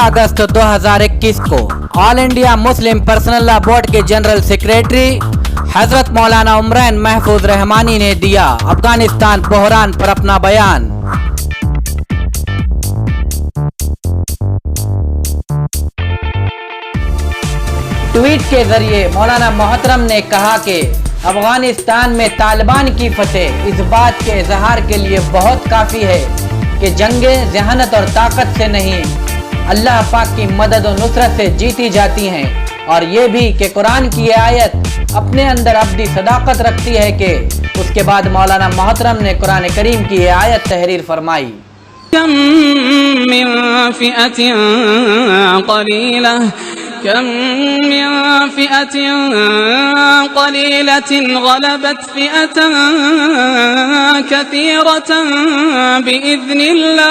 15 अगस्त 2021 को all India Muslim personal law board के general secretary हजरत मौलाना उमरैन महफूज रहमानी ने दिया अफगानिस्तान बहरान पर अपना बयान। ट्वीट के जरिए मौलाना मोहतरम ने कहा कि अफगानिस्तान में तालिबान की फतेह इस बात के इजहार के लिए बहुत काफ़ी है कि जंगें जहानत और ताकत से नहीं, अल्लाह पाक की मदद और नुसरत से जीती जाती हैं, और ये भी कि कुरान की ये आयत अपने अंदर अब्दी सदाकत रखती है कि उसके बाद मौलाना मोहतरम ने कुरान करीम की ये आयत तहरीर फरमाई। कम मिन फ़िअतिन क़लीलतिन ग़लबत फ़िअतन कसीरतन बिइज़्निल्लाह।